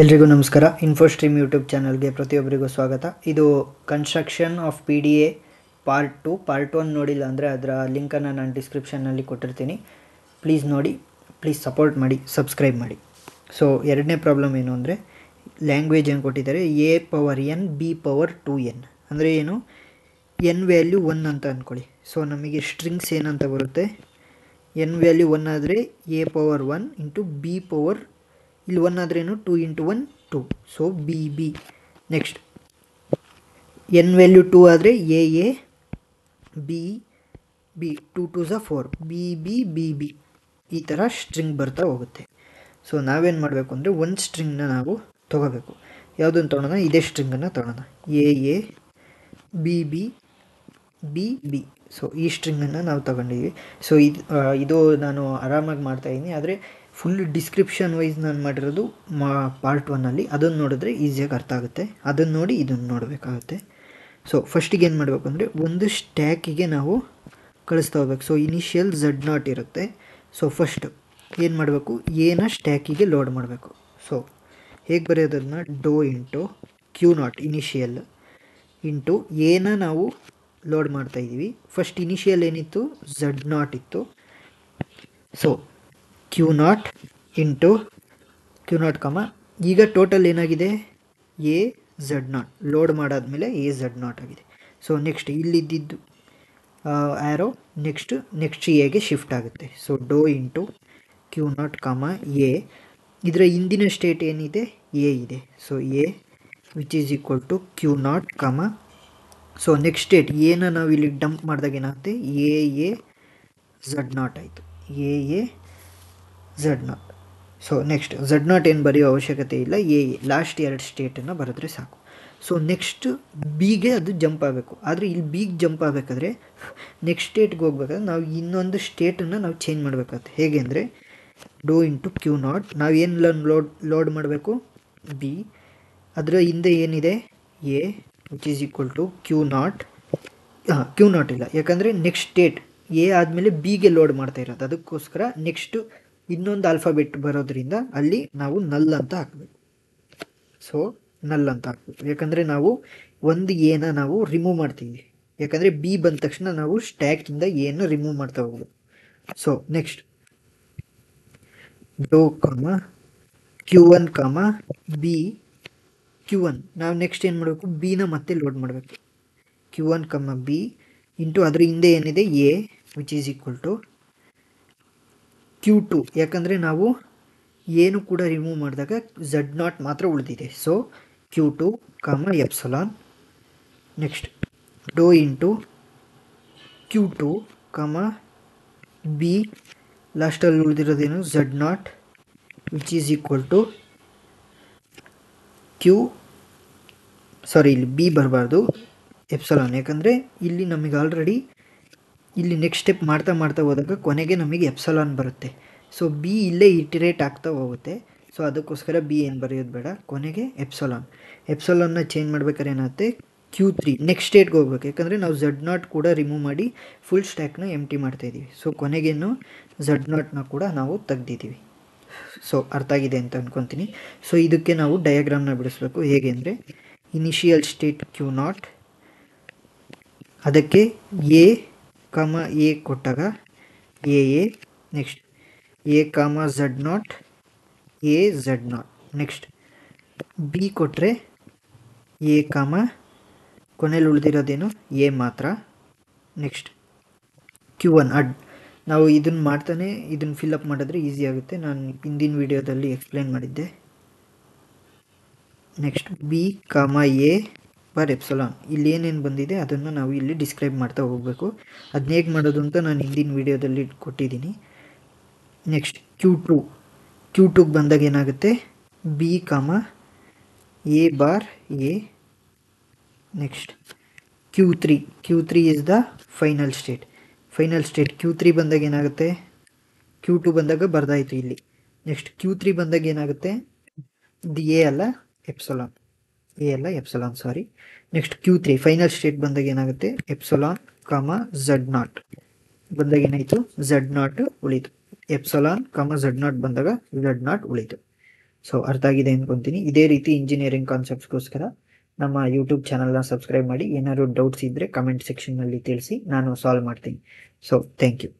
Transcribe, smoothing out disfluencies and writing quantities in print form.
ಎಲ್ರಿಗೂ ನಮಸ್ಕಾರ. ಇನ್ಫೋಸ್ಟ್ರೀಮ್ ಯೂಟ್ಯೂಬ್ ಚಾನಲ್ಗೆ ಪ್ರತಿಯೊಬ್ಬರಿಗೂ ಸ್ವಾಗತ. ಇದು ಕನ್ಸ್ಟ್ರಕ್ಷನ್ ಆಫ್ PDA ಪಾರ್ಟ್ 1 ನೋಡಿಲ್ಲ ಅಂದರೆ ಅದರ ಲಿಂಕನ್ನು ನಾನು ಡಿಸ್ಕ್ರಿಪ್ಷನ್ನಲ್ಲಿ ಕೊಟ್ಟಿರ್ತೀನಿ. ಪ್ಲೀಸ್ ನೋಡಿ, ಪ್ಲೀಸ್ ಸಪೋರ್ಟ್ ಮಾಡಿ, ಸಬ್ಸ್ಕ್ರೈಬ್ ಮಾಡಿ. ಸೊ ಎರಡನೇ ಪ್ರಾಬ್ಲಮ್ ಏನು ಅಂದರೆ, ಲ್ಯಾಂಗ್ವೇಜ್ ಏನು ಕೊಟ್ಟಿದ್ದಾರೆ, A⁴n B⁴2n ಅಂದರೆ ಏನು, n ವ್ಯಾಲ್ಯೂ 1 ಅಂತ ಅಂದ್ಕೊಳ್ಳಿ. ಸೊ ನಮಗೆ ಸ್ಟ್ರಿಂಗ್ಸ್ ಏನಂತ ಬರುತ್ತೆ, n ವ್ಯಾಲ್ಯೂ 1 ಆದರೆ A⁴1 ಇಂಟು B ಇಲ್ಲಿ 1 ಆದ್ರೇನು 2 into 1 2, so BB. Next n value 2 ಆದರೆ AA BB 2 2s 4 BB ಈ ಥರ ಸ್ಟ್ರಿಂಗ್ ಬರ್ತಾ ಹೋಗುತ್ತೆ. ಸೊ ನಾವೇನು ಮಾಡಬೇಕು ಅಂದರೆ, ಒಂದು ಸ್ಟ್ರಿಂಗ್ನ ನಾವು ತೊಗೋಬೇಕು. ಯಾವುದನ್ನು ತೊಗೊಳೋಣ, ಇದೇ ಸ್ಟ್ರಿಂಗನ್ನು ತೊಗೊಳೋಣ, AA BB BB. ಸೊ ಈ ಸ್ಟ್ರಿಂಗನ್ನು ನಾವು ತೊಗೊಂಡಿದ್ದೀವಿ. ಸೊ ಇದು ನಾನು ಆರಾಮಾಗಿ ಮಾಡ್ತಾಯಿದ್ದೀನಿ, ಆದರೆ ಫುಲ್ ಡಿಸ್ಕ್ರಿಪ್ಷನ್ ವೈಸ್ ನಾನು ಮಾಡಿರೋದು ಪಾರ್ಟ್ 1ಅಲ್ಲಿ. ಅದನ್ನು ನೋಡಿದ್ರೆ ಈಸಿಯಾಗಿ ಅರ್ಥ ಆಗುತ್ತೆ, ಅದನ್ನು ನೋಡಿ ಇದನ್ನು ನೋಡಬೇಕಾಗುತ್ತೆ. ಸೊ ಫಸ್ಟಿಗೆ ಏನು ಮಾಡಬೇಕು ಅಂದರೆ, ಒಂದು ಸ್ಟ್ಯಾಕಿಗೆ ನಾವು ಕಳಿಸ್ತಾ ಹೋಗ್ಬೇಕು. ಸೊ ಇನಿಷಿಯಲ್ Z0 ಇರುತ್ತೆ. ಸೊ ಫಸ್ಟ್ ಏನು ಮಾಡಬೇಕು, ಎನ ಸ್ಟ್ಯಾಕಿಗೆ ಲೋಡ್ ಮಾಡಬೇಕು. ಸೊ ಹೇಗೆ ಬರೆಯೋದನ್ನ, ಡೋ ಇಂಟು Q0 ಇನಿಷಿಯಲ್ ಇಂಟು ಎನ ನಾವು ಲೋಡ್ ಮಾಡ್ತಾಯಿದ್ದೀವಿ. ಫಸ್ಟ್ ಇನಿಷಿಯಲ್ ಏನಿತ್ತು, Z0 ಇತ್ತು. ಸೊ Q0 ಇಂಟು Q0 ಈಗ ಟೋಟಲ್ ಏನಾಗಿದೆ, AZ0 ಲೋಡ್ ಮಾಡಾದಮೇಲೆ AZ0 ಆಗಿದೆ. ಸೊ ನೆಕ್ಸ್ಟ್ ಇಲ್ಲಿದ್ದು ಆ್ಯರೋ ನೆಕ್ಸ್ಟ್ ಎಗೆ ಶಿಫ್ಟ್ ಆಗುತ್ತೆ. So do into Q0 A, ಇದರ ಹಿಂದಿನ ಸ್ಟೇಟ್ ಏನಿದೆ, A ಇದೆ. So A which is equal to Q0 so next state ಏನ ನಾವು ಇಲ್ಲಿ ಡಂಪ್ ಮಾಡಿದಾಗ ಏನಾಗುತ್ತೆ, AZ0 ಆಯಿತು, AZ0. ಸೊ ನೆಕ್ಸ್ಟ್ Z0 ಏನು ಬರೆಯೋ ಅವಶ್ಯಕತೆ ಇಲ್ಲ, ಲಾಸ್ಟ್ ಎರಡು ಸ್ಟೇಟನ್ನು ಬರೆದ್ರೆ ಸಾಕು. ಸೊ ನೆಕ್ಸ್ಟ್ ಬಿಗೆ ಅದು ಜಂಪ್ ಆಗಬೇಕು. ಆದರೆ ಇಲ್ಲಿ ಬಿಗೆ ಜಂಪ್ ಆಗಬೇಕಾದ್ರೆ ನೆಕ್ಸ್ಟ್ ಸ್ಟೇಟ್ಗೆ ಹೋಗ್ಬೇಕಾದ್ರೆ ನಾವು ಇನ್ನೊಂದು ಸ್ಟೇಟನ್ನು ನಾವು ಚೇಂಜ್ ಮಾಡಬೇಕಾಗುತ್ತೆ. ಹೇಗೆ ಅಂದರೆ, ಡೋ ಇಂಟು Q0 ನಾವು ಏನು ಲೋಡ್ ಮಾಡಬೇಕು, ಬಿ, ಅದರ ಹಿಂದೆ ಏನಿದೆ A which is equal to Q0 ಇಲ್ಲ, ಯಾಕಂದರೆ ನೆಕ್ಸ್ಟ್ ಸ್ಟೇಟ್ A ಆದಮೇಲೆ ಬಿಗೆ ಲೋಡ್ ಮಾಡ್ತಾ ಇರೋದು, ಅದಕ್ಕೋಸ್ಕರ ನೆಕ್ಸ್ಟು ಇನ್ನೊಂದು ಆಲ್ಫಾಬೆಟ್ ಬರೋದ್ರಿಂದ ಅಲ್ಲಿ ನಾವು ನಲ್ ಅಂತ ಹಾಕಬೇಕು. ಸೊ ನಲ್ ಅಂತ ಹಾಕಬೇಕು, ಯಾಕಂದರೆ ನಾವು ಒಂದು ಎನ ನಾವು ರಿಮೂವ್ ಮಾಡ್ತೀವಿ. ಯಾಕಂದರೆ ಬಿ ಬಂದ ತಕ್ಷಣ ನಾವು ಸ್ಟ್ಯಾಕಿಂದ ಎನ ರಿಮೂವ್ ಮಾಡ್ತಾ ಹೋಗ್ಬೇಕು. ಸೊ ನೆಕ್ಸ್ಟ್ ಡೋ Q1 B Q1 ನಾವು ನೆಕ್ಸ್ಟ್ ಏನು ಮಾಡಬೇಕು, ಬಿನ ಮತ್ತೆ ಲೋಡ್ ಮಾಡಬೇಕು. Q1 B ಇಂಟು ಅದರ ಹಿಂದೆ ಏನಿದೆ A which is equal to Q2, ಯಾಕಂದರೆ ನಾವು ಏನು ಕೂಡ ರಿಮೂವ್ ಮಾಡಿದಾಗ Z0 ಮಾತ್ರ ಉಳಿದಿದೆ. So Q2 epsilon. Next do into Q2 B, ಲಾಸ್ಟಲ್ಲಿ ಉಳಿದಿರೋದೇನು Z0 which is equal to ಇಲ್ಲಿ ಬಿ ಬರಬಾರ್ದು, ಎಪ್ಸಲಾನ್. ಯಾಕಂದರೆ ಇಲ್ಲಿ ನಮಗೆ ಆಲ್ರೆಡಿ ಇಲ್ಲಿ ನೆಕ್ಸ್ಟ್ ಸ್ಟೆಪ್ ಮಾಡ್ತಾ ಹೋದಾಗ ಕೊನೆಗೆ ನಮಗೆ ಎಪ್ಸಲಾನ್ ಬರುತ್ತೆ. ಸೊ ಬಿ ಇಲ್ಲೇ ಇಟಿರೇಟ್ ಆಗ್ತಾ ಹೋಗುತ್ತೆ. ಸೊ ಅದಕ್ಕೋಸ್ಕರ ಬಿ ಏನು ಬರೆಯೋದು ಬೇಡ, ಕೊನೆಗೆ ಎಪ್ಸಲಾನ್ನ ಚೇಂಜ್ ಮಾಡ್ಬೇಕಾದ್ರೆ ಏನಾಗುತ್ತೆ, Q3 ನೆಕ್ಸ್ಟ್ ಸ್ಟೇಟ್ಗೆ ಹೋಗ್ಬೇಕು. ಯಾಕಂದರೆ ನಾವು Z0 ಕೂಡ ರಿಮೂವ್ ಮಾಡಿ ಫುಲ್ ಸ್ಟ್ಯಾಕ್ನ ಎಂಟಿ ಮಾಡ್ತಾಯಿದ್ದೀವಿ. ಸೊ ಕೊನೆಗೇನು Z0 ಕೂಡ ನಾವು ತೆಗ್ದಿದ್ದೀವಿ. ಸೊ ಅರ್ಥ ಆಗಿದೆ ಅಂತ ಅಂದ್ಕೊತೀನಿ. ಸೊ ಇದಕ್ಕೆ ನಾವು ಡಯಾಗ್ರಾಮ್ನ ಬಿಡಿಸ್ಬೇಕು. ಹೇಗೆ ಅಂದರೆ, ಇನಿಷಿಯಲ್ ಸ್ಟೇಟ್ Q0, ಅದಕ್ಕೆ A ಕೊಟ್ಟಾಗ AA, next A, Z0, next B ಕೊಟ್ಟರೆ A, ಕೊನೆಯಲ್ಲಿ ಉಳಿದಿರೋದೇನು A ಮಾತ್ರ. ನೆಕ್ಸ್ಟ್ Q1 ನಾವು ಇದನ್ನು ಮಾಡ್ತಾನೆ ಇದನ್ನು ಫಿಲ್ಅಪ್ ಮಾಡಿದ್ರೆ ಈಸಿ ಆಗುತ್ತೆ, ನಾನು ಹಿಂದಿನ ವಿಡಿಯೋದಲ್ಲಿ ಎಕ್ಸ್ಪ್ಲೇನ್ ಮಾಡಿದ್ದೆ. ನೆಕ್ಸ್ಟ್ B, A ಬರ್ ಎಪ್ಸಲಾನ್, ಇಲ್ಲಿ ಏನೇನು ಬಂದಿದೆ ಅದನ್ನು ನಾವು ಇಲ್ಲಿ ಡಿಸ್ಕ್ರೈಬ್ ಮಾಡ್ತಾ ಹೋಗಬೇಕು. ಅದನ್ನ ಹೇಗೆ ಮಾಡೋದು ಅಂತ ನಾನು ಹಿಂದಿನ ವಿಡಿಯೋದಲ್ಲಿ ಕೊಟ್ಟಿದ್ದೀನಿ. ನೆಕ್ಸ್ಟ್ Q2 ಬಂದಾಗ ಏನಾಗುತ್ತೆ, B, A bar A. Next Q3 is the final state. Q3 ಬಂದಾಗ ಏನಾಗುತ್ತೆ, Q2 ಬಂದಾಗ ಬರ್ದಾಯಿತು ಇಲ್ಲಿ. ನೆಕ್ಸ್ಟ್ Q3 ಬಂದಾಗ ಏನಾಗುತ್ತೆ, ಇದು A ಅಲ್ಲ ಎಪ್ಸಲಾನ್ ಸಾರಿ. ನೆಕ್ಸ್ಟ್ Q3 ಫೈನಲ್ ಸ್ಟೇಟ್ ಬಂದಾಗ ಏನಾಗುತ್ತೆ, ಎಪ್ಸಲಾನ್ Z0 ಬಂದಾಗ ಏನಾಯಿತು, Z0 ಉಳಿತು. ಎಪ್ಸಲಾನ್ Z0 ಬಂದಾಗ Z0 ಉಳಿತು. ಸೊ ಅರ್ಥ ಆಗಿದೆ ಅಂದ್ಕೊತೀನಿ. ಇದೇ ರೀತಿ ಇಂಜಿನಿಯರಿಂಗ್ ಕಾನ್ಸೆಪ್ಟ್ಸ್ಗೋಸ್ಕರ ನಮ್ಮ ಯೂಟ್ಯೂಬ್ ಚಾನಲ್ನ ಸಬ್ಸ್ಕ್ರೈಬ್ ಮಾಡಿ. ಏನಾದರೂ ಡೌಟ್ಸ್ ಇದ್ದರೆ ಕಮೆಂಟ್ ಸೆಕ್ಷನ್ನಲ್ಲಿ ತಿಳಿಸಿ, ನಾನು ಸಾಲ್ವ್ ಮಾಡ್ತೀನಿ. So thank you.